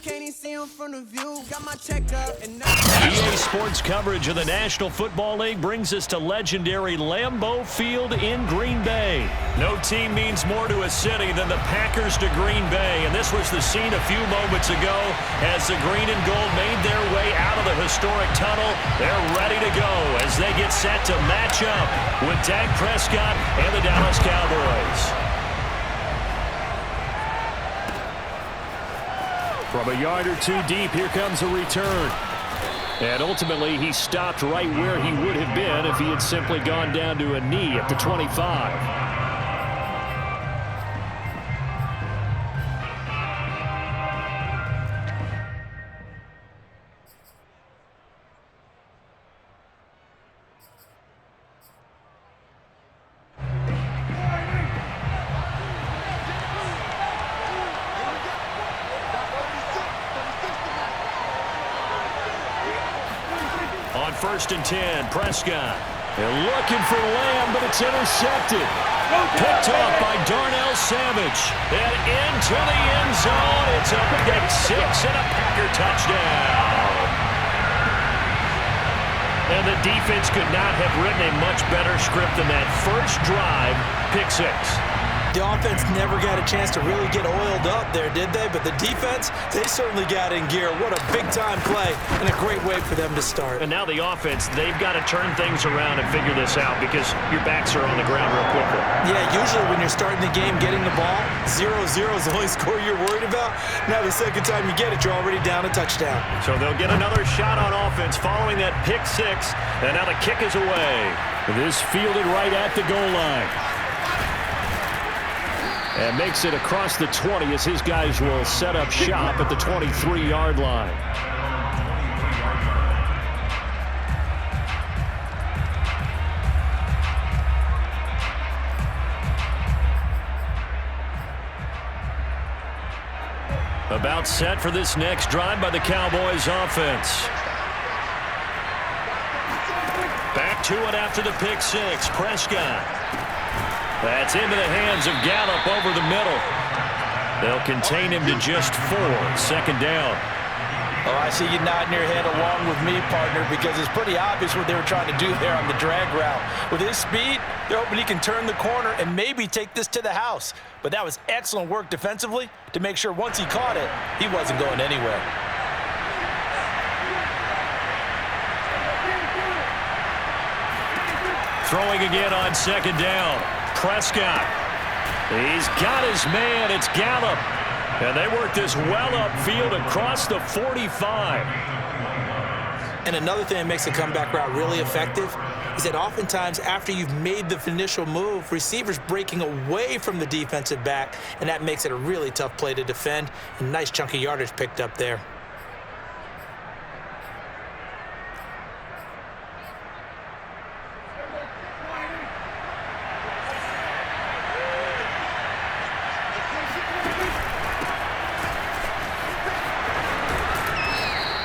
Can't even see him from the view. Got my checkup and EA Sports coverage of the National Football League brings us to legendary Lambeau Field in Green Bay. No team means more to a city than the Packers to Green Bay, and this was the scene a few moments ago as the green and gold made their way out of the historic tunnel. They're ready to go as they get set to match up with Dak Prescott and the Dallas Cowboys. From a yard or two deep, here comes a return. And ultimately, he stopped right where he would have been if he had simply gone down to a knee at the 25. On 1st and 10, Prescott. They're looking for Lamb, but it's intercepted. Picked off by Darnell Savage. And into the end zone. It's a pick six and a Packer touchdown. And the defense could not have written a much better script than that first drive, pick six. The offense never got a chance to really get oiled up there, did they? But the defense, they certainly got in gear. What a big-time play and a great way for them to start. And now the offense, they've got to turn things around and figure this out because your backs are on the ground real quickly. Yeah, usually when you're starting the game, getting the ball, 0-0 is the only score you're worried about. Now the second time you get it, you're already down a touchdown. So they'll get another shot on offense following that pick six. And now the kick is away. This fielded right at the goal line. And makes it across the 20 as his guys will set up shop at the 23-yard line. About set for this next drive by the Cowboys offense. Back to it after the pick six. Prescott. That's into the hands of Gallup over the middle. They'll contain him to just 4. Second down. Oh, I see you nodding your head along with me, partner, because it's pretty obvious what they were trying to do there on the drag route. With his speed, they're hoping he can turn the corner and maybe take this to the house. But that was excellent work defensively to make sure once he caught it, he wasn't going anywhere. Throwing again on second down. Prescott. He's got his man. It's Gallup. And they work this well upfield across the 45. And another thing that makes the comeback route really effective is that oftentimes after you've made the initial move, receivers breaking away from the defensive back, and that makes it a really tough play to defend. A nice chunk of yardage picked up there.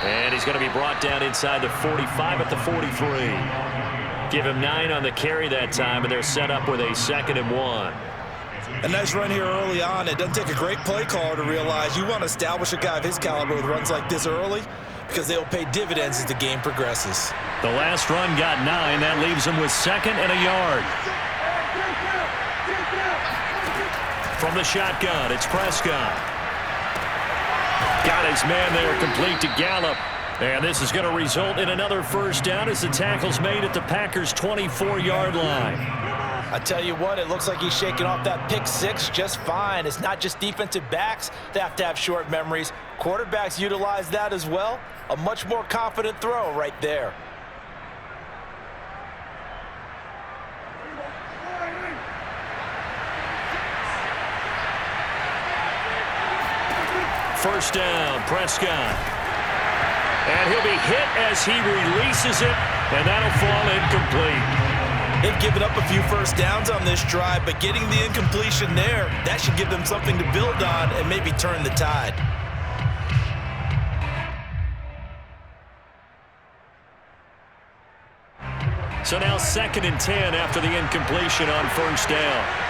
And he's going to be brought down inside the 45 at the 43. Give him 9 on the carry that time, and they're set up with a 2nd and 1. A nice run here early on. It doesn't take a great play caller to realize you want to establish a guy of his caliber with runs like this early because they'll pay dividends as the game progresses. The last run got 9. That leaves him with 2nd and a yard. From the shotgun, it's Prescott. Got his man there, complete to Gallup. And this is going to result in another first down as the tackle's made at the Packers' 24-yard line. I tell you what, it looks like he's shaking off that pick six just fine. It's not just defensive backs that have to have short memories. Quarterbacks utilize that as well. A much more confident throw right there. First down, Prescott. And he'll be hit as he releases it, and that'll fall incomplete. They've given up a few first downs on this drive, but getting the incompletion there, that should give them something to build on and maybe turn the tide. So now 2nd and 10 after the incompletion on first down.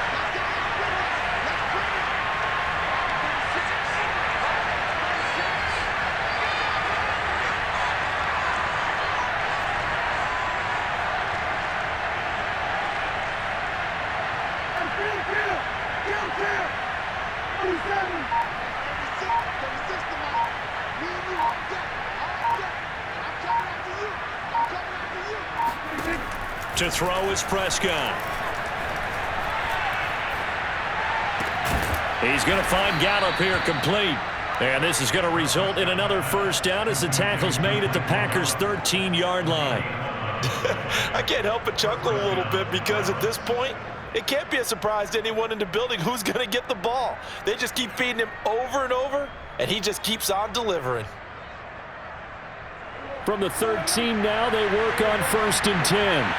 To throw is Prescott. He's going to find Gallup here complete. And this is going to result in another first down as the tackle's made at the Packers' 13-yard line. I can't help but chuckle a little bit because at this point, it can't be a surprise to anyone in the building who's going to get the ball. They just keep feeding him over and over, and he just keeps on delivering. From the 13 now, they work on 1st and 10.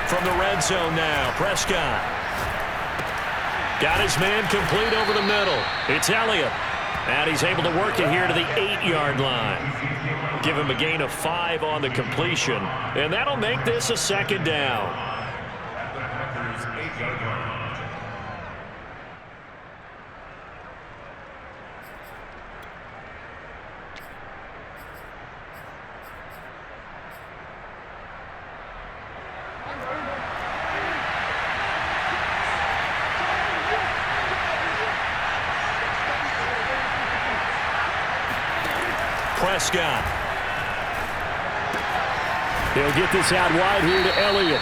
From the red zone now, Prescott. Got his man complete over the middle. It's Elliott. And he's able to work it here to the 8-yard line. Give him a gain of 5 on the completion. And that'll make this a 2nd down. Prescott. He'll get this out wide here to Elliott.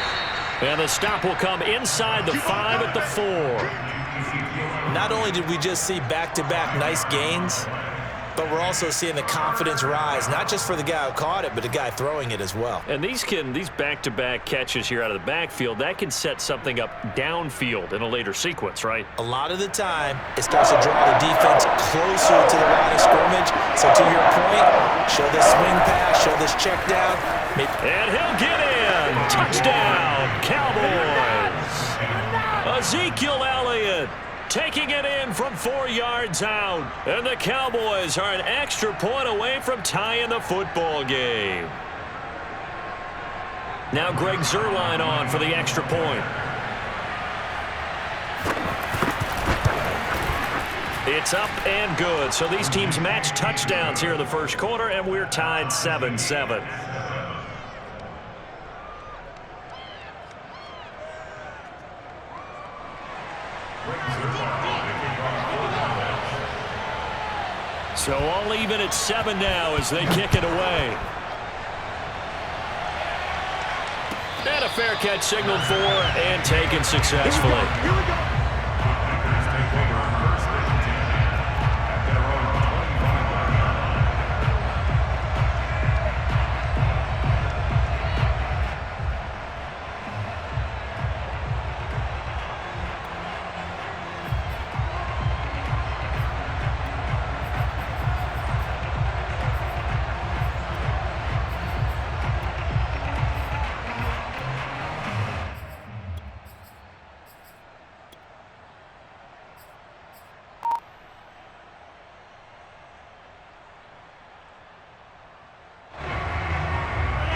And the stop will come inside the 5 at the 4. Not only did we just see back-to-back nice gains, but we're also seeing the confidence rise, not just for the guy who caught it, but the guy throwing it as well. And these back-to-back catches here out of the backfield, that can set something up downfield in a later sequence, right? A lot of the time, it starts to draw the defense closer to the line of scrimmage. So to your point, show this swing pass, show this check down. And he'll get in. Touchdown, Cowboys. Ezekiel Elliott taking it in from 4 yards out. And the Cowboys are an extra point away from tying the football game. Now Greg Zuerlein on for the extra point. It's up and good. So these teams match touchdowns here in the first quarter, and we're tied 7-7. So all even at 7 now as they kick it away. And a fair catch signaled for and taken successfully.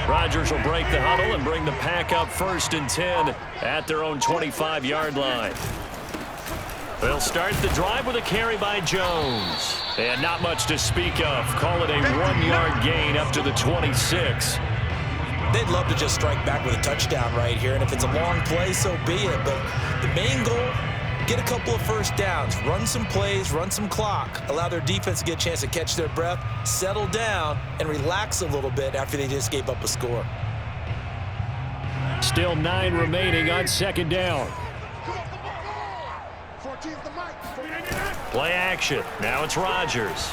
Rodgers will break the huddle and bring the pack up 1st and 10 at their own 25-yard line. They'll start the drive with a carry by Jones. And not much to speak of. Call it a 1-yard gain up to the 26. They'd love to just strike back with a touchdown right here. And if it's a long play, so be it. But the main goal, get a couple of first downs, run some plays, run some clock, allow their defense to get a chance to catch their breath, settle down, and relax a little bit after they just gave up a score. Still 9 remaining on 2nd down. Play action. Now it's Rodgers.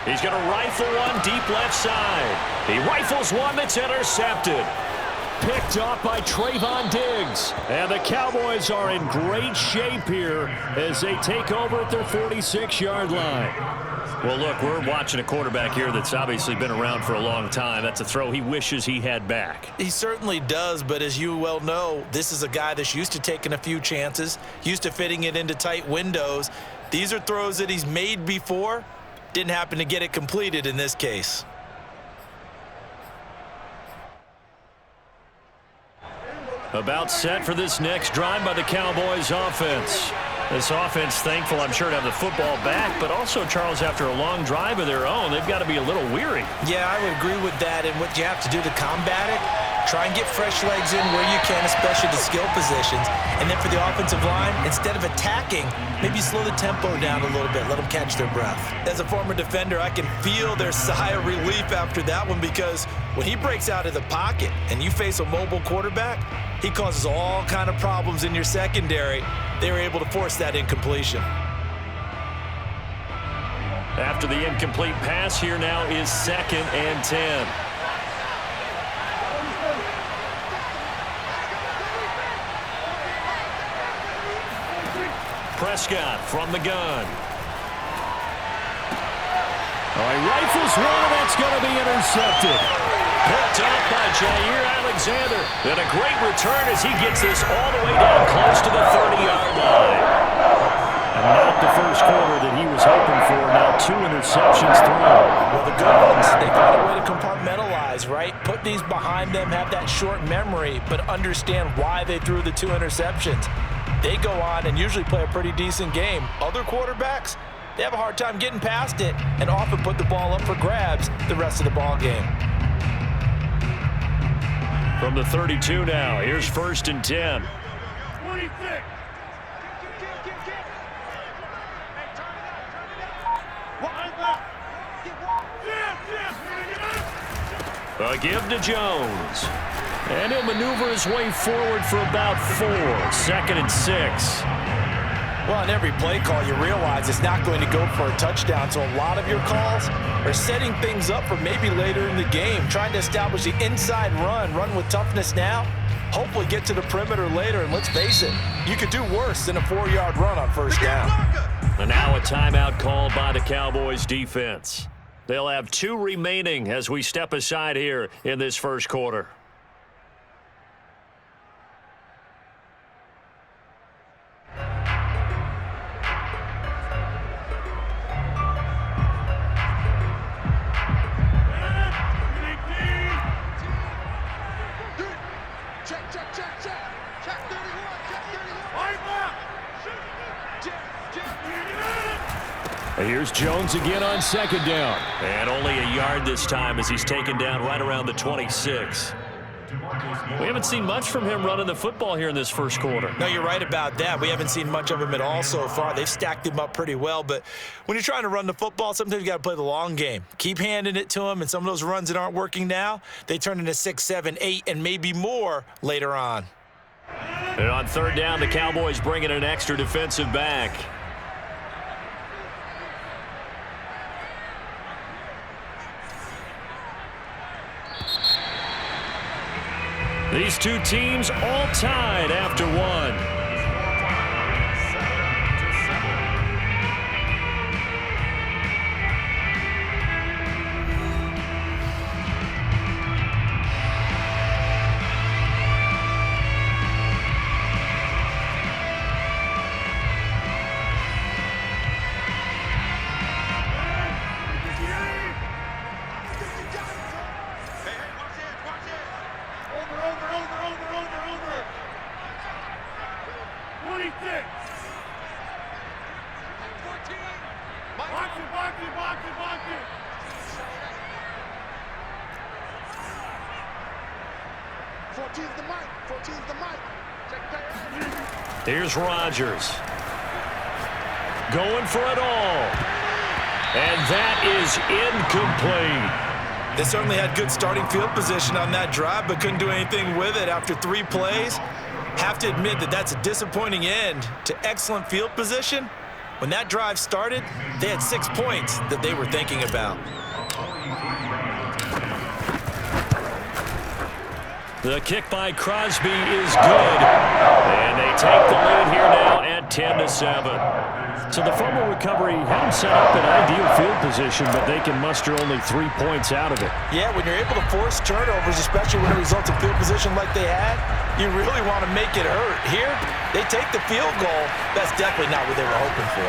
He's going to rifle one deep left side. He rifles one that's intercepted. Picked off by Trayvon Diggs. And the Cowboys are in great shape here as they take over at their 46-yard line. Well, look, we're watching a quarterback here that's obviously been around for a long time. That's a throw he wishes he had back. He certainly does, but as you well know, this is a guy that's used to taking a few chances, used to fitting it into tight windows. These are throws that he's made before. Didn't happen to get it completed in this case. About set for this next drive by the Cowboys offense. This offense thankful, I'm sure, to have the football back, but also, Charles, after a long drive of their own, they've got to be a little weary. Yeah, I would agree with that, and what you have to do to combat it, Try and get fresh legs in where you can, especially the skill positions. And then for the offensive line, instead of attacking, maybe slow the tempo down a little bit. Let them catch their breath. As a former defender, I can feel their sigh of relief after that one, because when he breaks out of the pocket and you face a mobile quarterback, he causes all kind of problems in your secondary. They were able to force that incompletion. After the incomplete pass, here now is 2nd and 10. Prescott from the gun. All right, rifles one, and that's going to be intercepted. Picked up by Jair Alexander. And a great return as he gets this all the way down close to the 30-yard line. And not the first quarter that he was hoping for. Now 2 interceptions thrown. Well, the good ones, they find a way to compartmentalize, right? Put these behind them, have that short memory, but understand why they threw the 2 interceptions. They go on and usually play a pretty decent game. Other quarterbacks, they have a hard time getting past it and often put the ball up for grabs the rest of the ball game. From the 32 now, here's 1st and 10. 26. A give to Jones. And he'll maneuver his way forward for about 4. 2nd and 6. Well, on every play call, you realize it's not going to go for a touchdown, so a lot of your calls are setting things up for maybe later in the game, trying to establish the inside run with toughness now, hopefully get to the perimeter later, and let's face it, you could do worse than a 4-yard run on 1st down. And now a timeout called by the Cowboys defense. They'll have 2 remaining as we step aside here in this first quarter. Here's Jones again on 2nd down. And only a yard this time as he's taken down right around the 26. We haven't seen much from him running the football here in this first quarter. No, you're right about that. We haven't seen much of him at all so far. They've stacked him up pretty well, but when you're trying to run the football, sometimes you got to play the long game. Keep handing it to him, and some of those runs that aren't working now, they turn into 6, 7, 8, and maybe more later on. And on 3rd down, the Cowboys bring in an extra defensive back. These 2 teams all tied after 1. Here's Rodgers. Going for it all. And that is incomplete. They certainly had good starting field position on that drive, but couldn't do anything with it after 3 plays. Have to admit that that's a disappointing end to excellent field position. When that drive started, they had 6 points that they were thinking about. The kick by Crosby is good. And they take the lead here now at 10-7. So the fumble recovery had them set up in ideal field position, but they can muster only 3 points out of it. Yeah, when you're able to force turnovers, especially when it results in field position like they had, you really want to make it hurt. Here, they take the field goal. That's definitely not what they were hoping for.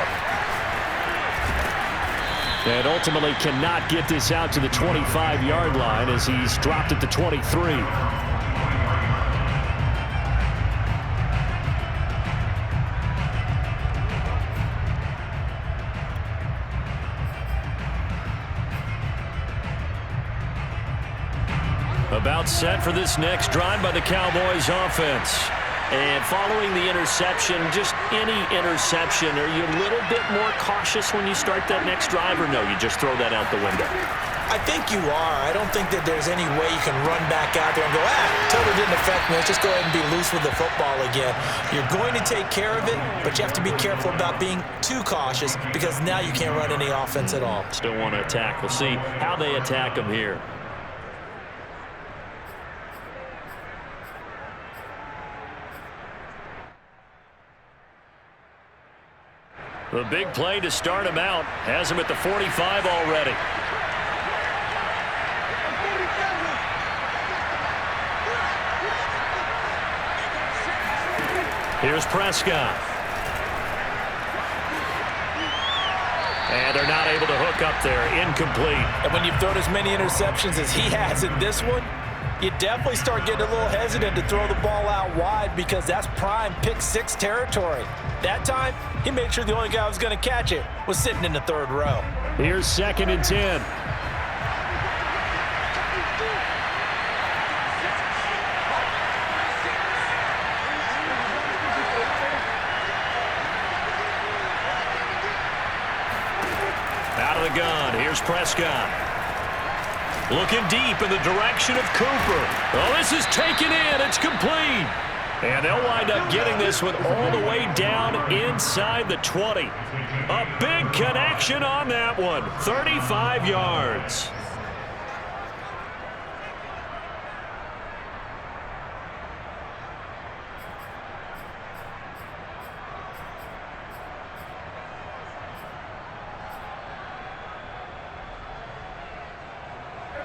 And ultimately cannot get this out to the 25-yard line as he's dropped at the 23. About set for this next drive by the Cowboys offense. And following the interception, just any interception, are you a little bit more cautious when you start that next drive, or no, you just throw that out the window? I think you are. I don't think that there's any way you can run back out there and go, totally didn't affect me. Let's just go ahead and be loose with the football again. You're going to take care of it, but you have to be careful about being too cautious because now you can't run any offense at all. Still want to attack. We'll see how they attack them here. The big play to start him out has him at the 45 already. Here's Prescott. And they're not able to hook up there. Incomplete. And when you've thrown as many interceptions as he has in this one, you definitely start getting a little hesitant to throw the ball out wide because that's prime pick six territory. That time, he made sure the only guy who was going to catch it was sitting in the third row. Here's 2nd and 10. Out of the gun, here's Prescott. Looking deep in the direction of Cooper. Oh, this is taken in. It's complete. And they'll wind up getting this one all the way down inside the 20. A big connection on that one. 35 yards.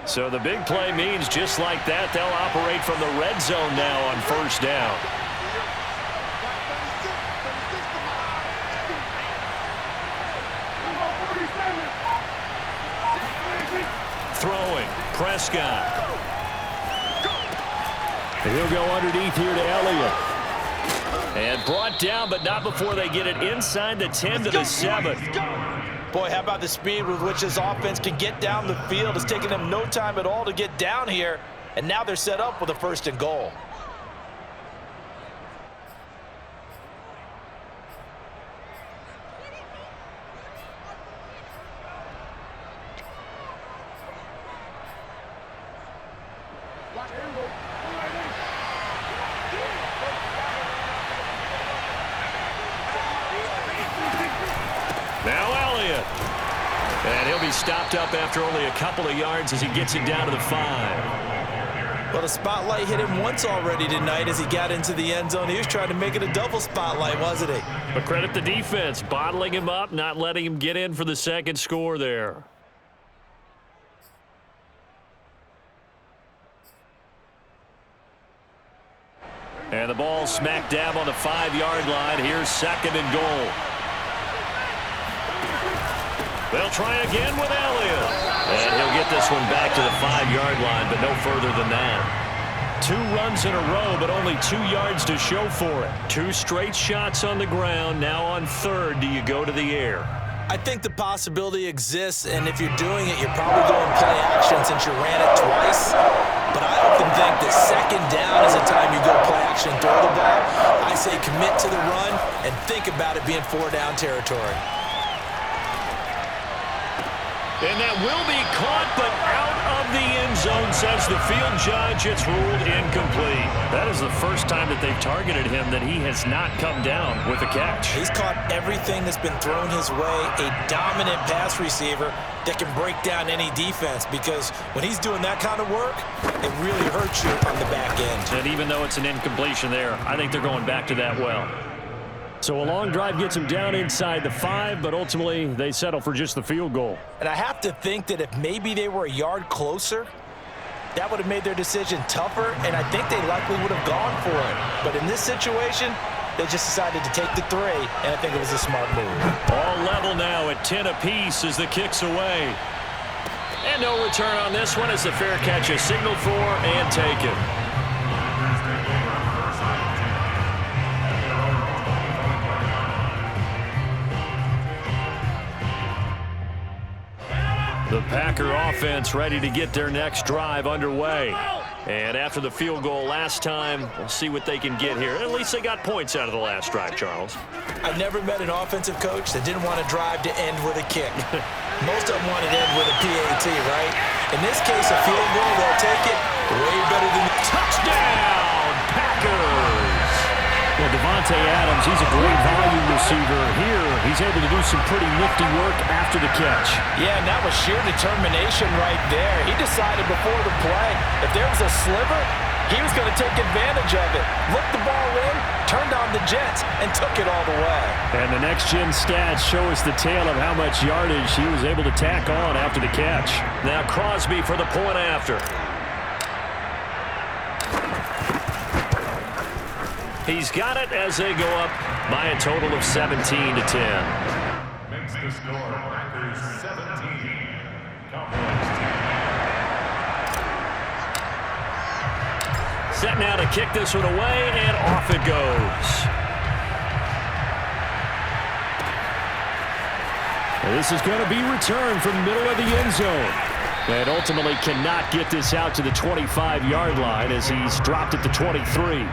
So the big play means just like that, they'll operate from the red zone now on 1st down. Throwing, Prescott. He'll go underneath here to Elliott. And brought down, but not before they get it inside the 10 to the 7. Boy, how about the speed with which this offense can get down the field? It's taken them no time at all to get down here, and now they're set up with a 1st and goal. And he'll be stopped up after only a couple of yards as he gets it down to the 5. Well, the spotlight hit him once already tonight as he got into the end zone. He was trying to make it a double spotlight, wasn't he? But credit the defense, bottling him up, not letting him get in for the 2nd score there. And the ball smack dab on the 5-yard line. Here's 2nd and goal. They'll try again with Elliott. And he'll get this one back to the 5-yard line, but no further than that. 2 runs in a row, but only 2 yards to show for it. 2 straight shots on the ground. Now on 3rd, do you go to the air? I think the possibility exists, and if you're doing it, you're probably going play action since you ran it twice. But I often think that 2nd down is the time you go play action and throw the ball. I say commit to the run and think about it being 4-down territory. And that will be caught, but out of the end zone, says the field judge. It's ruled incomplete. That is the first time that they've targeted him that he has not come down with a catch. He's caught everything that's been thrown his way, a dominant pass receiver that can break down any defense, because when he's doing that kind of work, it really hurts you on the back end. And even though it's an incompletion there, I think they're going back to that well. So a long drive gets them down inside the 5, but ultimately they settle for just the field goal. And I have to think that if maybe they were a yard closer, that would have made their decision tougher, and I think they likely would have gone for it. But in this situation, they just decided to take the 3, and I think it was a smart move. All level now at 10 apiece as the kick's away. And no return on this one as the fair catch is signaled for and taken. The Packer offense ready to get their next drive underway. And after the field goal last time, we'll see what they can get here. At least they got points out of the last drive, Charles. I've never met an offensive coach that didn't want to drive to end with a kick. Most of them want to end with a PAT, right? In this case, a field goal, they'll take it way better than the touchdown, Packers. Well, Devontae Adams, he's a great volume receiver. Here, he's able to do some pretty nifty work after the catch. Yeah, and that was sheer determination right there. He decided before the play, if there was a sliver, he was going to take advantage of it. Looked the ball in, turned on the jets, and took it all the way. And the next-gen stats show us the tale of how much yardage he was able to tack on after the catch. Now Crosby for the point after. He's got it as they go up by a total of 17-10. Makes the score Packers 17. Cowboys 10. Set now to kick this one away, and off it goes. And this is going to be returned from the middle of the end zone. And ultimately cannot get this out to the 25-yard line as he's dropped at the 23.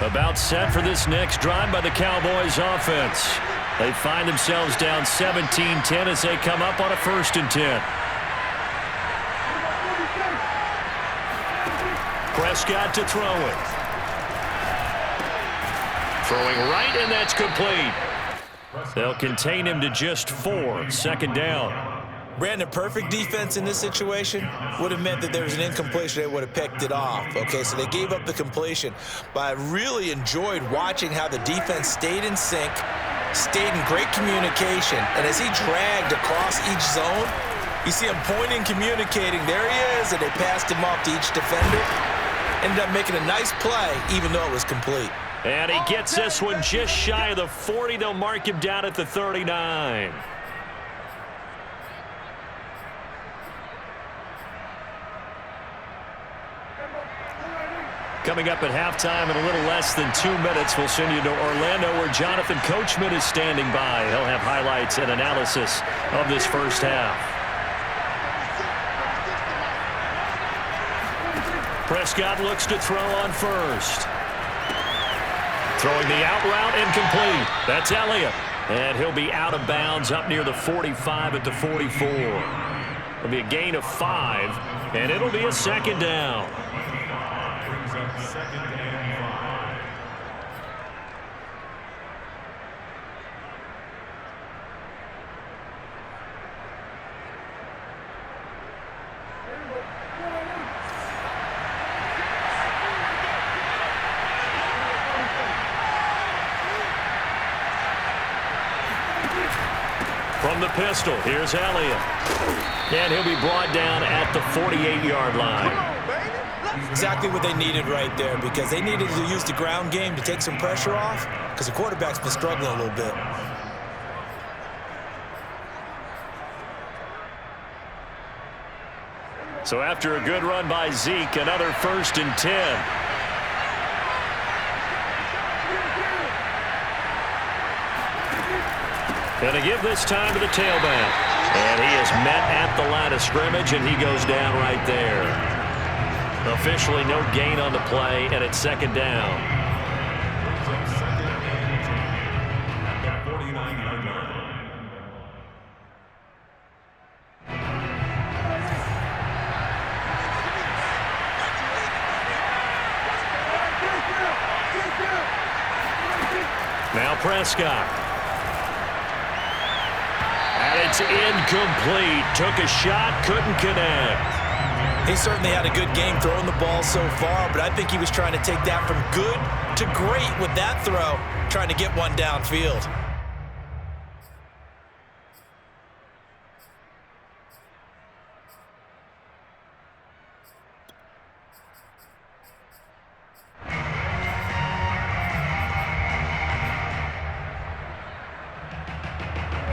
About set for this next drive by the Cowboys offense. They find themselves down 17-10 as they come up on a 1st and 10. Prescott to throw it. Throwing right, and that's complete. They'll contain him to just 4. 2nd down. Brandon, perfect defense in this situation would have meant that there was an incompletion. They would have picked it off. Okay, so they gave up the completion. But I really enjoyed watching how the defense stayed in sync, stayed in great communication. And as he dragged across each zone, you see him pointing, communicating. There he is, and they passed him off to each defender. Ended up making a nice play, even though it was complete. And he gets this one just shy of the 40. They'll mark him down at the 39. Coming up at halftime in a little less than 2 minutes, we'll send you to Orlando where Jonathan Coachman is standing by. He'll have highlights and analysis of this first half. Prescott looks to throw on first. Throwing the out route incomplete. That's Elliott. And he'll be out of bounds up near the 45 at the 44. It'll be a gain of 5, and it'll be a 2nd down. Second and 5. From the pistol, here's Elliott. And he'll be brought down at the 48-yard line. Exactly what they needed right there, because they needed to use the ground game to take some pressure off, because the quarterback's been struggling a little bit. So after a good run by Zeke, another 1st and 10. Going to give this time to the tailback. And he is met at the line of scrimmage, and he goes down right there. Officially no gain on the play, and it's 2nd down. Second and 10 at the 49-yard line. Now Prescott. And it's incomplete. Took a shot, couldn't connect. He certainly had a good game throwing the ball so far, but I think he was trying to take that from good to great with that throw, trying to get one downfield.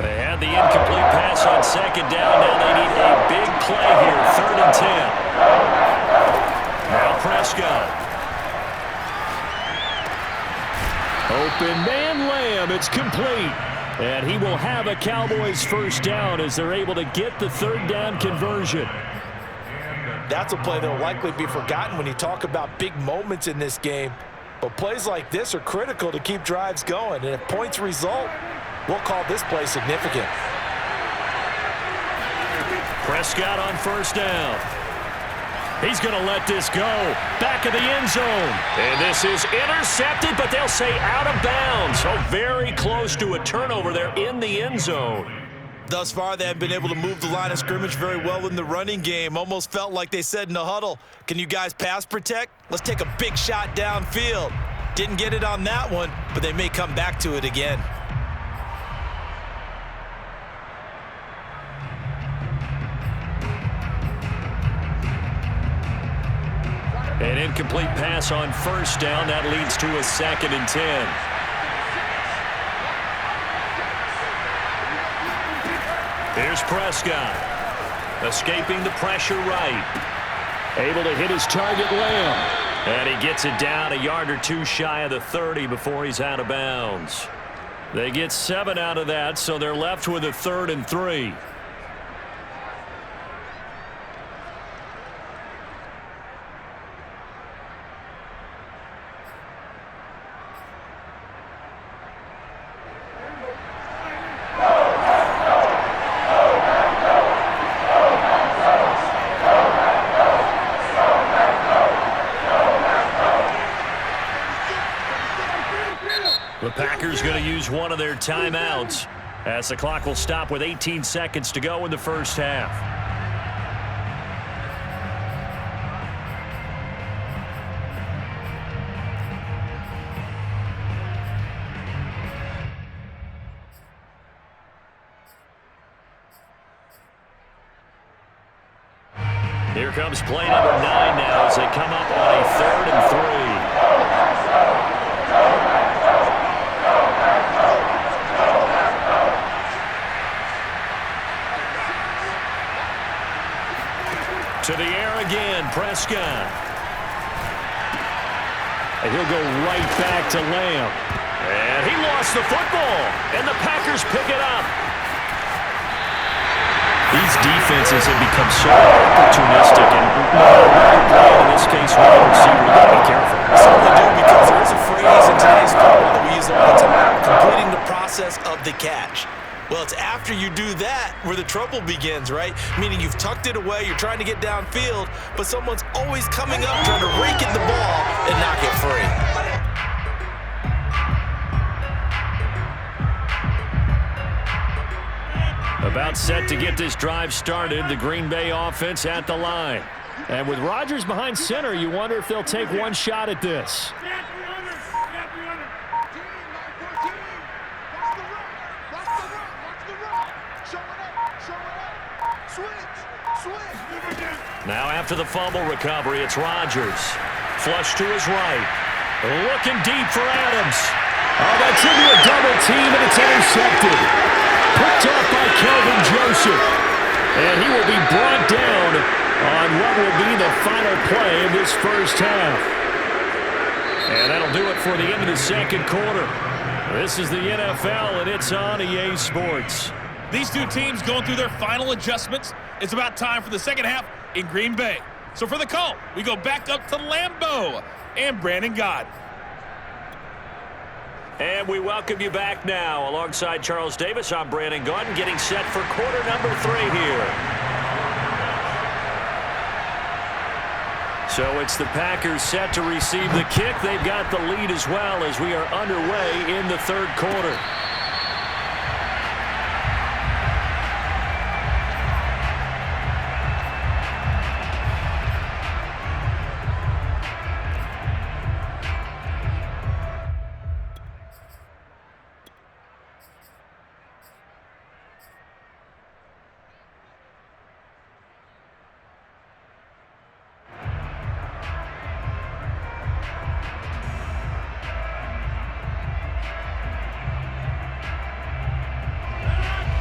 They had the incomplete pass on 2nd down. Now they need a big play here. 3rd and 10. Now Prescott. open man. Lamb, it's complete. And he will have a Cowboys first down as they're able to get the third down conversion. That's a play that will likely be forgotten when you talk about big moments in this game. But plays like this are critical to keep drives going. And if points result, we'll call this play significant. Prescott on first down. He's going to let this go. Back of the end zone. And this is intercepted, but they'll say out of bounds. So very close to a turnover there in the end zone. Thus far, they have been able to move the line of scrimmage very well in the running game. Almost felt like they said in the huddle, can you guys pass protect? Let's take a big shot downfield. Didn't get it on that one, but they may come back to it again. An incomplete pass on first down. That leads to a 2nd and 10. Here's Prescott. Escaping the pressure right. Able to hit his target, Lamb. And he gets it down a yard or two shy of the 30 before he's out of bounds. They get 7 out of that, so they're left with a 3rd and 3. The Packers going to use one of their timeouts as the clock will stop with 18 seconds to go in the first half. Here comes play number 9 now as they come up on a 3rd and 3. To the air again, Prescott. And he'll go right back to Lamb. And he lost the football, and the Packers pick it up. These defenses have become so opportunistic, and in this case, we don't see we've got to be careful. Certainly do, because there is a phrase in today's football that we use all the time, completing the process of the catch. Well, it's after you do that where the trouble begins, right? Meaning you've tucked it away, you're trying to get downfield, but someone's always coming up trying to rake at the ball and knock it free. About set to get this drive started, the Green Bay offense at the line. And with Rodgers behind center, you wonder if they'll take one shot at this. Now after the fumble recovery, it's Rodgers. Flush to his right. Looking deep for Adams. Oh, that's into a double team, and it's intercepted. Picked up by Kelvin Joseph. And he will be brought down on what will be the final play of this first half. And that'll do it for the end of the second quarter. This is the NFL, and it's on EA Sports. These two teams going through their final adjustments. It's about time for the second half in Green Bay. So for the call, we go back up to Lambeau and Brandon Gott. And we welcome you back now. Alongside Charles Davis, I'm Brandon Gott, getting set for quarter number 3 here. So it's the Packers set to receive the kick. They've got the lead as well as we are underway in the third quarter.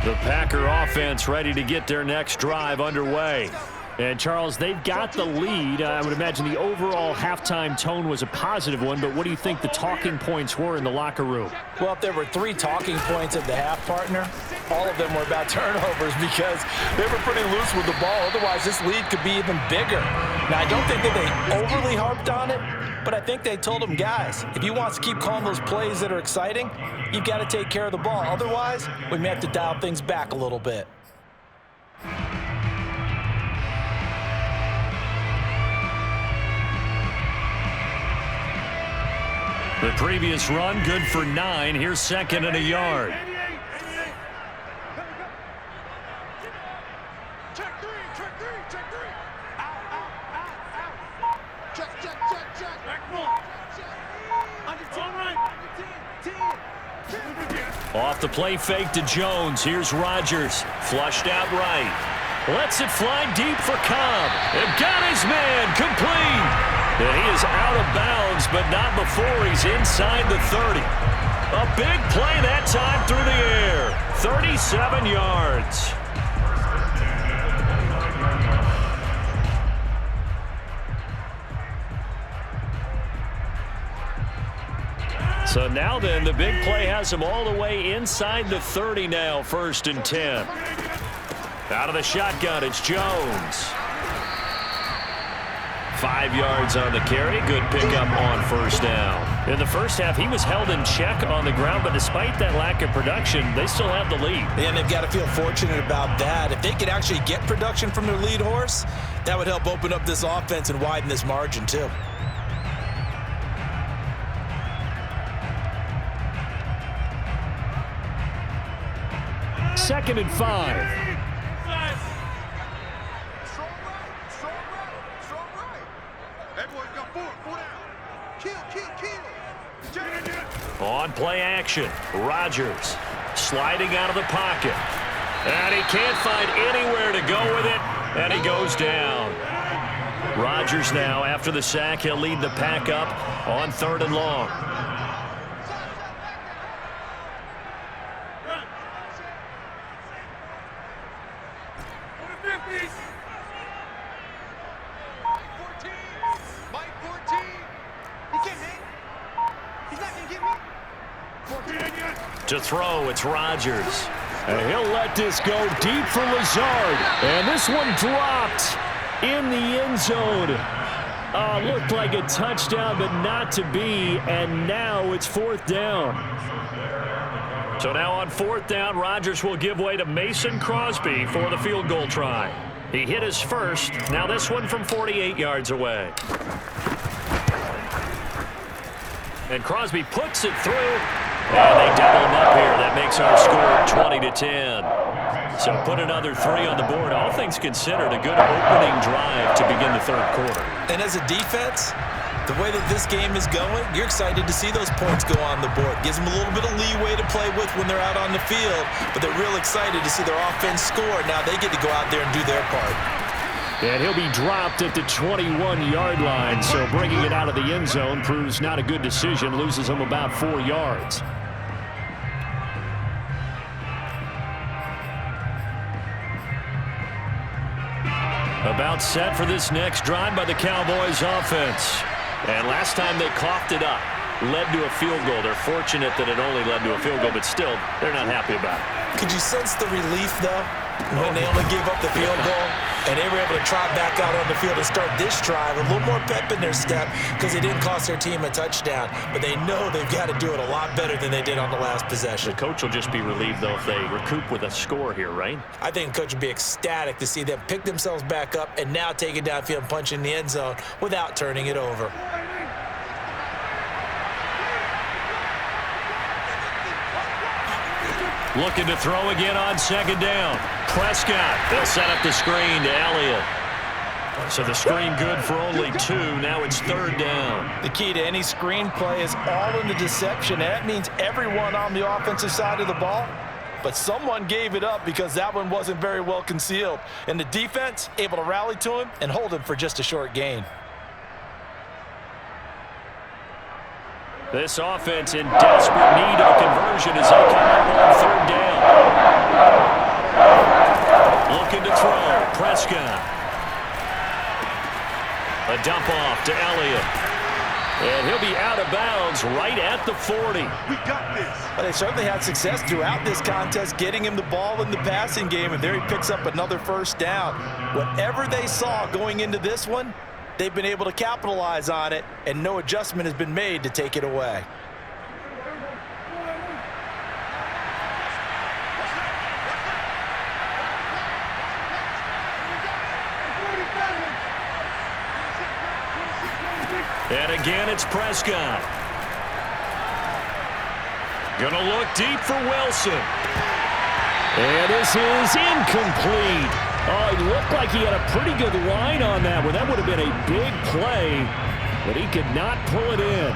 The Packer offense ready to get their next drive underway. And, Charles, they've got the lead. I would imagine the overall halftime tone was a positive one, but what do you think the talking points were in the locker room? Well, if there were 3 talking points at the half, partner, all of them were about turnovers because they were pretty loose with the ball. Otherwise, this lead could be even bigger. Now, I don't think that they overly harped on it, but I think they told them, guys, if you want to keep calling those plays that are exciting, you've got to take care of the ball. Otherwise, we may have to dial things back a little bit. The previous run, good for 9. Here's second and a yard. Check three. Check. Back one. Under 10, right? 10. Off the play fake to Jones. Here's Rodgers. Flushed out right. Lets it fly deep for Cobb. And got his man. Complete. And he is out of bounds, but not before he's inside the 30. A big play that time through the air. 37 yards. So now then, the big play has him all the way inside the 30 now, 1st and 10. Out of the shotgun, it's Jones. 5 yards on the carry. Good pickup on 1st down. In the first half, he was held in check on the ground, but despite that lack of production, they still have the lead. And they've got to feel fortunate about that. If they could actually get production from their lead horse, that would help open up this offense and widen this margin, too. Second and 5. On play action, Rodgers sliding out of the pocket. And he can't find anywhere to go with it, and he goes down. Rodgers now, after the sack, he'll lead the pack up on 3rd and long. To throw, it's Rodgers. And he'll let this go deep for Lazard. And this one dropped in the end zone. Looked like a touchdown, but not to be. And now it's 4th down. So now on 4th down, Rodgers will give way to Mason Crosby for the field goal try. He hit his first. Now this one from 48 yards away. And Crosby puts it through. And they double him up here. That makes our score 20-10. So put another 3 on the board. All things considered, a good opening drive to begin the 3rd quarter. And as a defense, the way that this game is going, you're excited to see those points go on the board. Gives them a little bit of leeway to play with when they're out on the field, but they're real excited to see their offense score. Now they get to go out there and do their part. And he'll be dropped at the 21-yard line, so bringing it out of the end zone proves not a good decision. Loses him about 4 yards. About set for this next drive by the Cowboys offense. And last time they coughed it up, led to a field goal. They're fortunate that it only led to a field goal, but still, they're not happy about it. Could you sense the relief, though, when they only gave up the field goal? And they were able to trot back out on the field and start this drive a little more pep in their step because they didn't cost their team a touchdown. But they know they've got to do it a lot better than they did on the last possession. The coach will just be relieved, though, if they recoup with a score here, right? I think the coach would be ecstatic to see them pick themselves back up and now take it downfield and punch in the end zone without turning it over. Looking to throw again on 2nd down. Prescott, they'll set up the screen to Elliott. So the screen good for only 2. Now it's 3rd down. The key to any screen play is all in the deception. And that means everyone on the offensive side of the ball. But someone gave it up because that one wasn't very well concealed. And the defense able to rally to him and hold him for just a short gain. This offense in desperate need of a conversion as they come up on 3rd down. Looking to throw. Prescott. A dump off to Elliott. And he'll be out of bounds right at the 40. We got this. Well, they certainly had success throughout this contest getting him the ball in the passing game, and there he picks up another first down. Whatever they saw going into this one, they've been able to capitalize on it, and no adjustment has been made to take it away. And again, it's Prescott. Gonna look deep for Wilson. And this is incomplete. Oh, it looked like he had a pretty good line on that one. That would have been a big play, but he could not pull it in.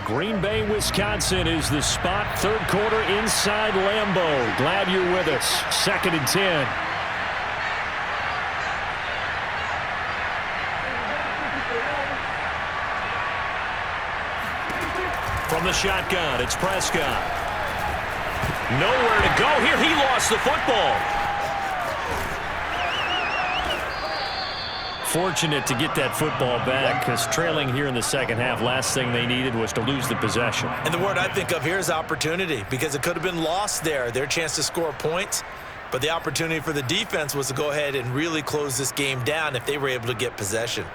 Green Bay, Wisconsin is the spot. Third quarter inside Lambeau. Glad you're with us. 2nd and 10. From the shotgun, it's Prescott. Nowhere to go here. He lost the football. Fortunate to get that football back, because trailing here in the second half, last thing they needed was to lose the possession. And the word I think of here is opportunity, because it could have been lost there, their chance to score points. But the opportunity for the defense was to go ahead and really close this game down if they were able to get possession.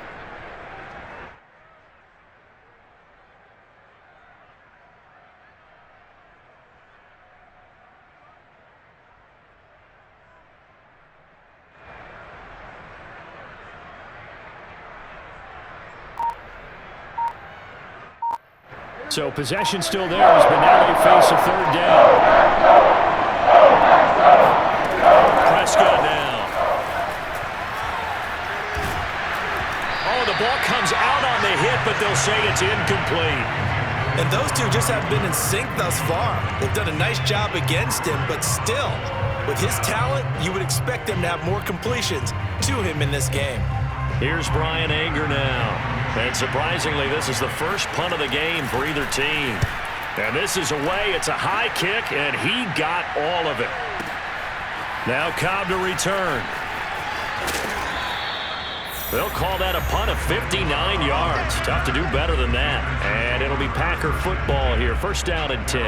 So possession still theirs, but now they face a third down. Prescott now. Oh, the ball comes out on the hit, but they'll say it's incomplete. And those two just haven't been in sync thus far. They've done a nice job against him, but still, with his talent, you would expect them to have more completions to him in this game. Here's Brian Anger now. And surprisingly, this is the first punt of the game for either team. And this is away. It's a high kick, and he got all of it. Now Cobb to return. They'll call that a punt of 59 yards. Tough to do better than that. And it'll be Packer football here. First down and 10.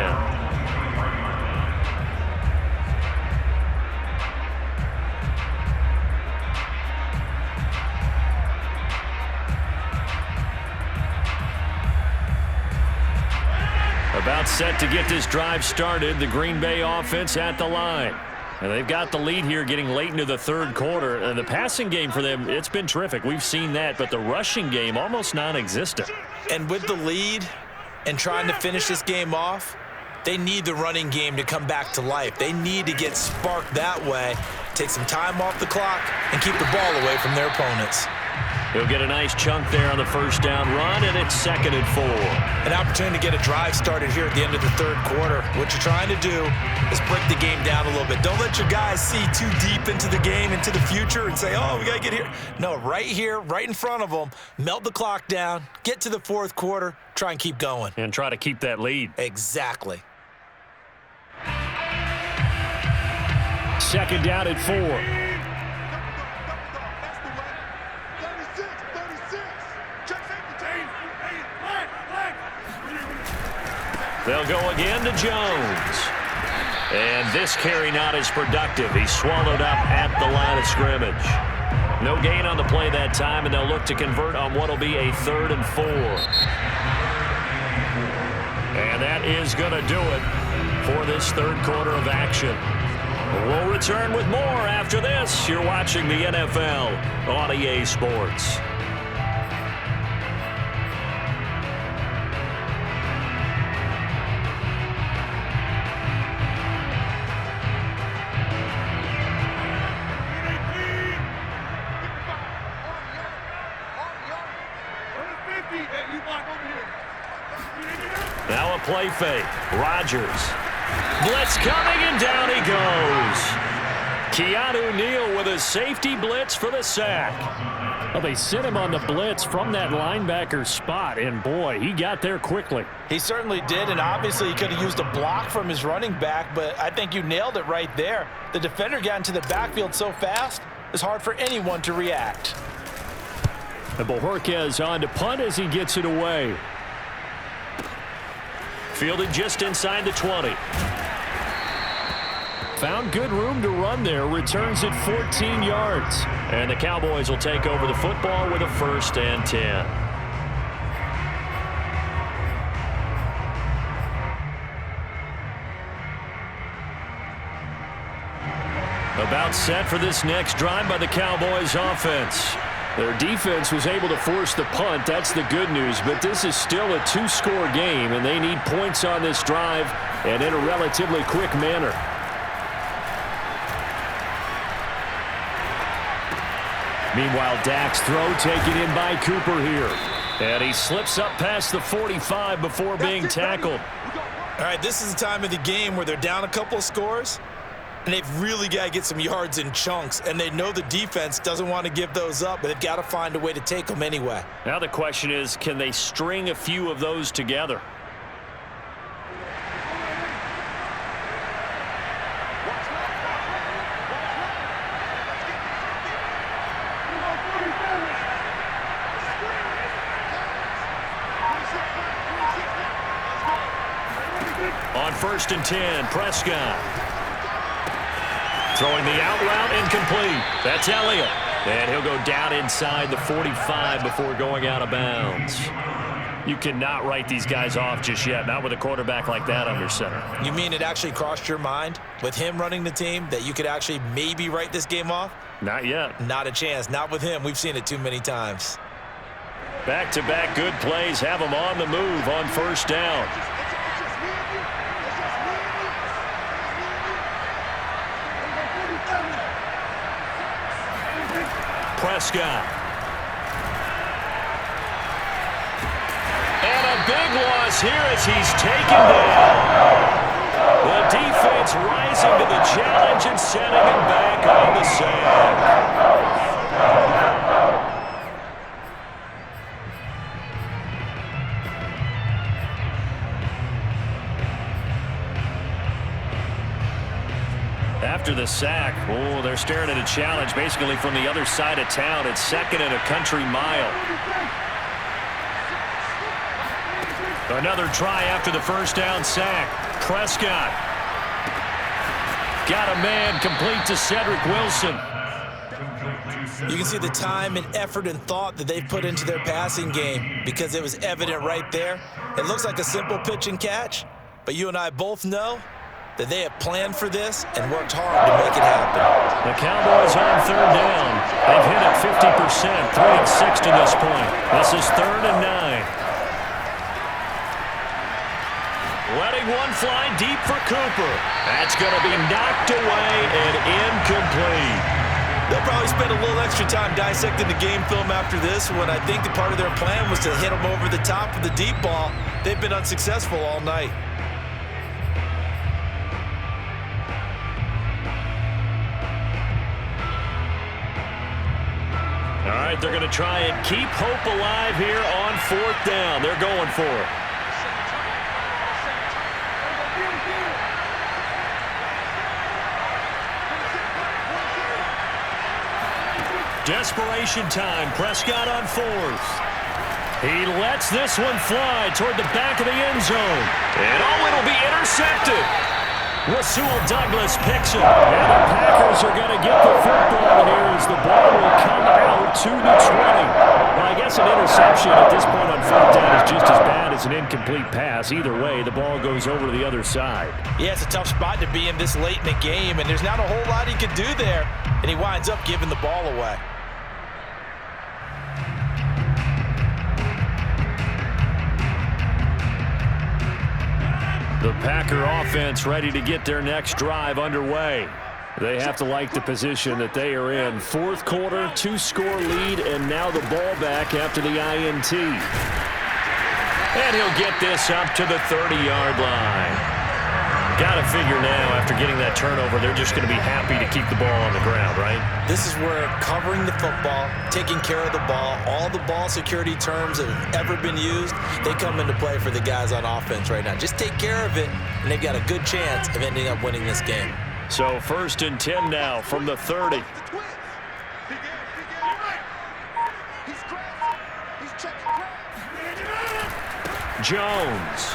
About set to get this drive started. The Green Bay offense at the line. And they've got the lead here getting late into the third quarter. And the passing game for them, it's been terrific. We've seen that. But the rushing game, almost non-existent. And with the lead and trying to finish this game off, they need the running game to come back to life. They need to get sparked that way, take some time off the clock, and keep the ball away from their opponents. He'll get a nice chunk there on the first down run, and it's 2nd and 4. An opportunity to get a drive started here at the end of the third quarter. What you're trying to do is break the game down a little bit. Don't let your guys see too deep into the game, into the future, and say, oh, we got to get here. No, right here, right in front of them, melt the clock down, get to the fourth quarter, try and keep going. And try to keep that lead. Exactly. 2nd down at 4. They'll go again to Jones. And this carry not as productive. He's swallowed up at the line of scrimmage. No gain on the play that time, and they'll look to convert on what will be a 3rd and 4. And that is going to do it for this third quarter of action. We'll return with more after this. You're watching the NFL on EA Sports. Now a play fake. Rodgers. Blitz coming, and down he goes. Keanu Neal with a safety blitz for the sack. Well, they sent him on the blitz from that linebacker spot, and boy, he got there quickly. He certainly did, and obviously he could have used a block from his running back, but I think you nailed it right there. The defender got into the backfield so fast, it's hard for anyone to react. And Bojorquez on to punt as he gets it away. Fielded just inside the 20. Found good room to run there. Returns it 14 yards. And the Cowboys will take over the football with a 1st and 10. About set for this next drive by the Cowboys offense. Their defense was able to force the punt. That's the good news. But this is still a 2-score game, and they need points on this drive and in a relatively quick manner. Meanwhile, Dak's throw taken in by Cooper here. And he slips up past the 45 before being tackled. All right, this is the time of the game where they're down a couple of scores, and they've really got to get some yards in chunks, and they know the defense doesn't want to give those up, but they've got to find a way to take them anyway. Now the question is, can they string a few of those together? On 1st and 10, Prescott. Throwing the out route incomplete. That's Elliott. And he'll go down inside the 45 before going out of bounds. You cannot write these guys off just yet, not with a quarterback like that under center. You mean it actually crossed your mind with him running the team that you could actually maybe write this game off? Not yet. Not a chance. Not with him. We've seen it too many times. Back-to-back good plays have him on the move on 1st down. Prescott. And a big loss here as he's taken down. The defense rising to the challenge and setting him back on the sack. After the sack, oh, they're staring at a challenge basically from the other side of town. It's 2nd and a country mile. Another try after the 1st down sack. Prescott. Got a man complete to Cedric Wilson. You can see the time and effort and thought that they've put into their passing game because it was evident right there. It looks like a simple pitch and catch, but you and I both know that they have planned for this and worked hard to make it happen. The Cowboys on 3rd down. They've hit it 50%, 3 and 6 to this point. This is 3rd and 9. Letting one fly deep for Cooper. That's going to be knocked away and incomplete. They'll probably spend a little extra time dissecting the game film after this when I think the part of their plan was to hit them over the top of the deep ball. They've been unsuccessful all night. All right, they're going to try and keep hope alive here on 4th down. They're going for it. Desperation time. Prescott on 4th. He lets this one fly toward the back of the end zone. And it'll be intercepted. Rasul Douglas picks it. And the Packers are going to get the football here as the ball will come out to the 20. Well, I guess an interception at this point on 4th down is just as bad as an incomplete pass. Either way, the ball goes over to the other side. Yeah, it's a tough spot to be in this late in the game, and there's not a whole lot he could do there, and he winds up giving the ball away. The Packer offense ready to get their next drive underway. They have to like the position that they are in. 4th quarter, 2-score lead, and now the ball back after the INT. And he'll get this up to the 30-yard line. Got to figure now, after getting that turnover, they're just going to be happy to keep the ball on the ground, right? This is where covering the football, taking care of the ball, all the ball security terms that have ever been used, they come into play for the guys on offense right now. Just take care of it, and they've got a good chance of ending up winning this game. So 1st and 10 now from the 30. Jones.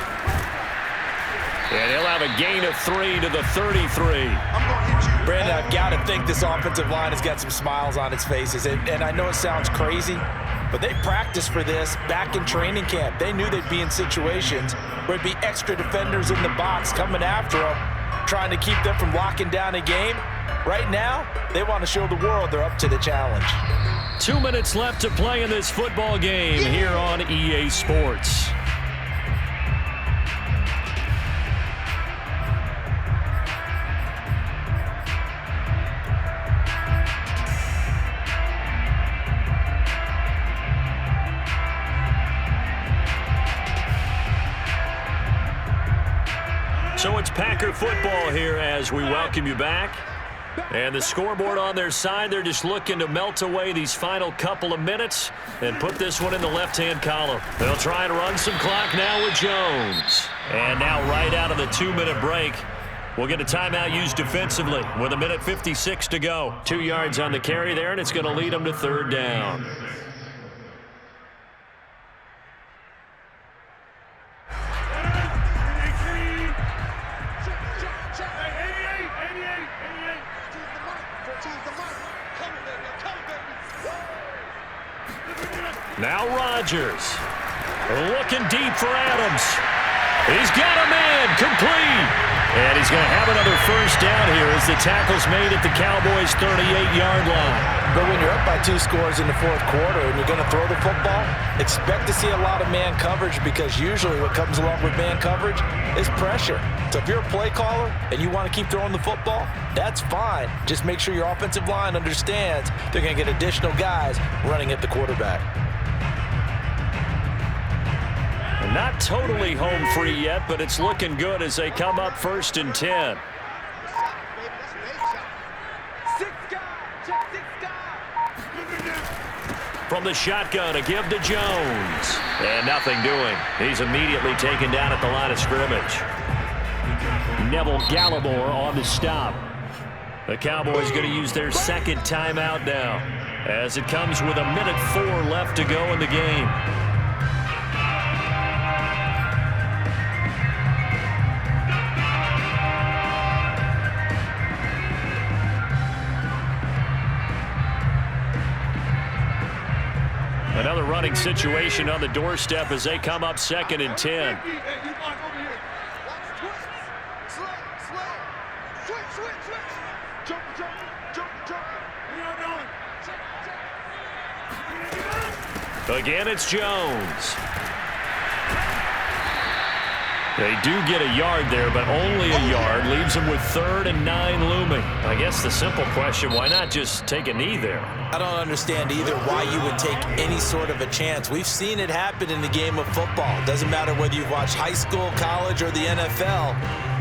And he'll have a gain of 3 to the 33. Brandon, I've got to think this offensive line has got some smiles on its faces. And I know it sounds crazy, but they practiced for this back in training camp. They knew they'd be in situations where it'd be extra defenders in the box coming after them, trying to keep them from locking down a game. Right now, they want to show the world they're up to the challenge. 2 minutes left to play in this football game here on EA Sports. So it's Packer football here as we welcome you back. And the scoreboard on their side, they're just looking to melt away these final couple of minutes and put this one in the left-hand column. They'll try and run some clock now with Jones. And now right out of the 2-minute break, we'll get a timeout used defensively with 1:56 to go. 2 yards on the carry there, and it's going to lead them to 3rd down. Now Rodgers, looking deep for Adams. He's got a man, complete. And he's going to have another 1st down here as the tackle's made at the Cowboys' 38-yard line. But when you're up by 2 scores in the 4th quarter and you're going to throw the football, expect to see a lot of man coverage, because usually what comes along with man coverage is pressure. So if you're a play caller and you want to keep throwing the football, that's fine. Just make sure your offensive line understands they're going to get additional guys running at the quarterback. Not totally home free yet, but it's looking good as they come up 1st and 10. From the shotgun, a give to Jones. And nothing doing. He's immediately taken down at the line of scrimmage. Neville Gallimore on the stop. The Cowboys going to use their 2nd timeout now, as it comes with 1:04 left to go in the game. Another running situation on the doorstep as they come up 2nd and 10. Again, it's Jones. They do get a yard there, but only a yard. Leaves them with 3rd and 9 looming. I guess the simple question, why not just take a knee there? I don't understand either why you would take any sort of a chance. We've seen it happen in the game of football. It doesn't matter whether you've watched high school, college, or the NFL.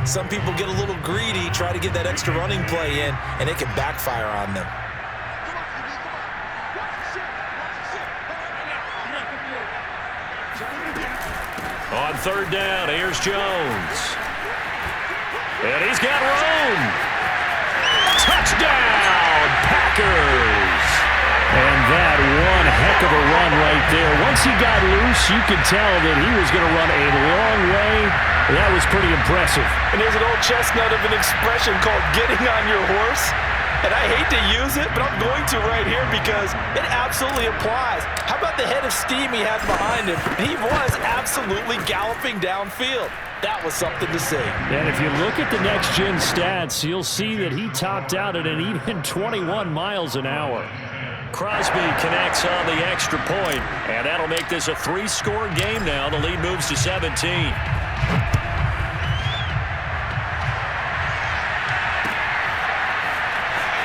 Some people get a little greedy, try to get that extra running play in, and it can backfire on them. On 3rd down, here's Jones. And he's got room. Touchdown, Packers. And that one heck of a run right there. Once he got loose, you could tell that he was going to run a long way. That was pretty impressive. And there's an old chestnut of an expression called getting on your horse. And I hate to use it, but I'm going to right here because it absolutely applies. How about the head of steam he had behind him? He was absolutely galloping downfield. That was something to see. And if you look at the next-gen stats, you'll see that he topped out at an even 21 miles an hour. Crosby connects on the extra point, and that'll make this a 3-score game now. The lead moves to 17.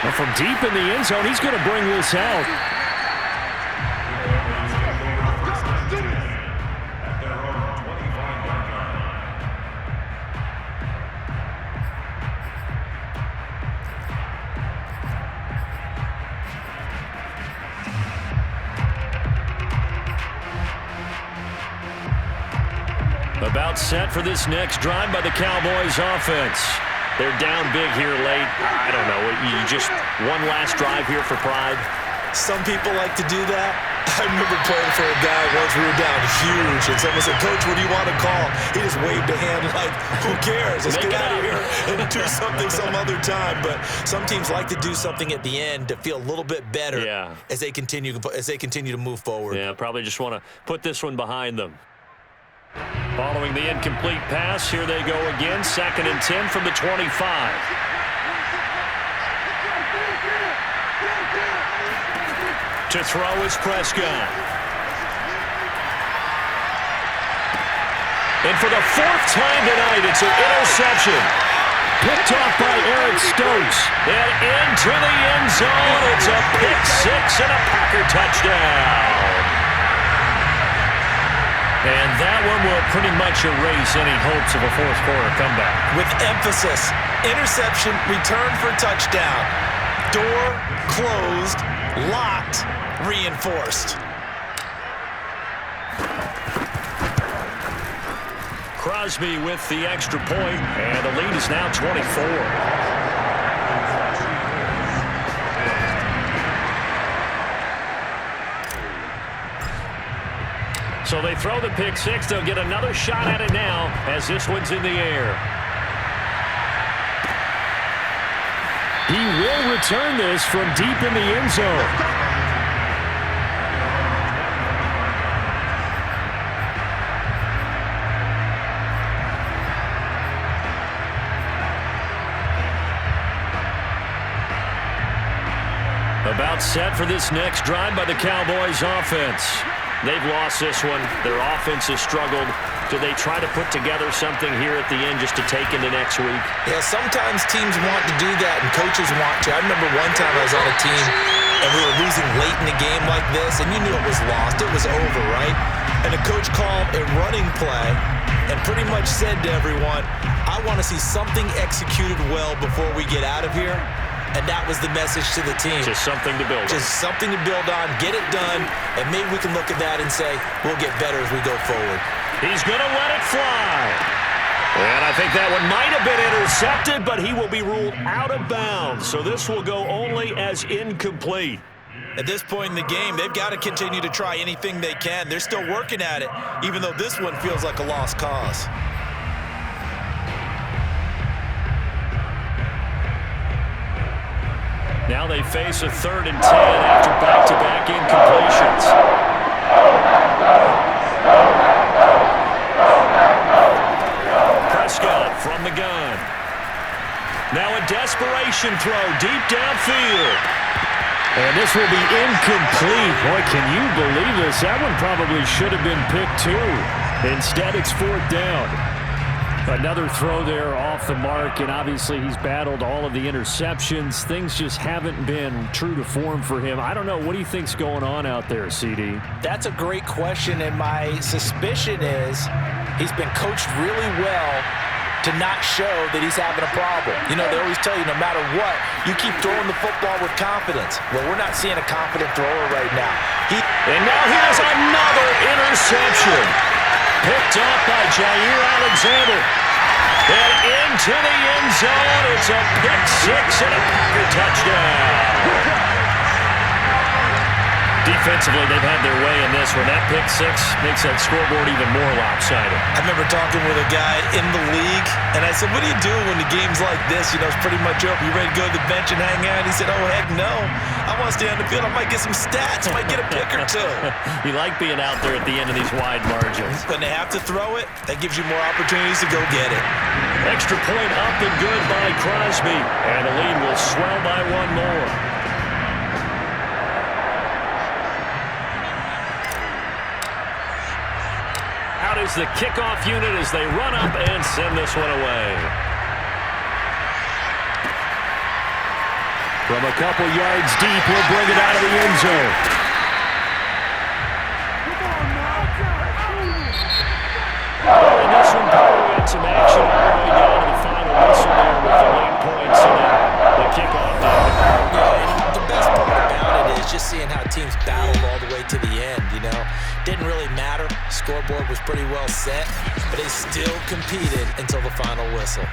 And from deep in the end zone, he's going to bring this out. About set for this next drive by the Cowboys offense. They're down big here late. I don't know. You just one last drive here for pride. Some people like to do that. I remember playing for a guy once. We were down huge, and someone said, "Coach, what do you want to call?" He just waved a hand like, "Who cares? Let's get out of here and do something some other time." But some teams like to do something at the end to feel a little bit better as they continue to move forward. Yeah, probably just want to put this one behind them. Following the incomplete pass, here they go again. 2nd and 10 from the 25. To throw is Prescott. And for the 4th time tonight, it's an interception. Picked off by Eric Stokes. And into the end zone. It's a pick 6 and a Packer touchdown. And that one will pretty much erase any hopes of a fourth-quarter comeback. With emphasis, interception, return for touchdown. Door closed, locked, reinforced. Crosby with the extra point, and the lead is now 24. So they throw the pick 6. They'll get another shot at it now as this one's in the air. He will return this from deep in the end zone. About set for this next drive by the Cowboys offense. They've lost this one. Their offense has struggled. Do they try to put together something here at the end just to take into next week? Yeah, sometimes teams want to do that and coaches want to. I remember one time I was on a team and we were losing late in the game like this, and you knew it was lost. It was over, right? And the coach called a running play and pretty much said to everyone, "I want to see something executed well before we get out of here." And that was the message to the team. Just something to build on. Just something to build on, get it done, and maybe we can look at that and say, we'll get better as we go forward. He's going to let it fly. And I think that one might have been intercepted, but he will be ruled out of bounds. So this will go only as incomplete. At this point in the game, they've got to continue to try anything they can. They're still working at it, even though this one feels like a lost cause. Now they face a 3rd and 10 after back-to-back incompletions. Prescott from the gun. Now a desperation throw deep downfield. And this will be incomplete. Boy, can you believe this? That one probably should have been picked too. Instead, it's 4th down. Another throw there off the mark, and obviously he's battled all of the interceptions. Things just haven't been true to form for him. I don't know. What do you think's going on out there, CD? That's a great question, and my suspicion is he's been coached really well to not show that he's having a problem. You know, they always tell you no matter what, you keep throwing the football with confidence. Well, we're not seeing a confident thrower right now. And now here's another interception. Picked off by Jair Alexander. And into the end zone. It's a pick 6 and a Packer touchdown. Defensively, they've had their way in this one. That pick 6 makes that scoreboard even more lopsided. I remember talking with a guy in the league, and I said, "What do you do when the game's like this? You know, it's pretty much over. You ready to go to the bench and hang out?" He said, "Oh, heck no. I want to stay on the field. I might get some stats. I might get a pick or two." You like being out there at the end of these wide margins. When they have to throw it, that gives you more opportunities to go get it. Extra point up and good by Crosby. And the lead will swell by one more. Out is the kickoff unit as they run up and send this one away. From a couple yards deep, he'll bring it out of the end zone. And this one probably had some action all the way down to the final whistle there with the late points and then the kickoff. Yeah, and the best part about it is just seeing how teams battled all the way to the end, you know. Didn't really matter. Scoreboard was pretty well set, but they still competed until the final whistle.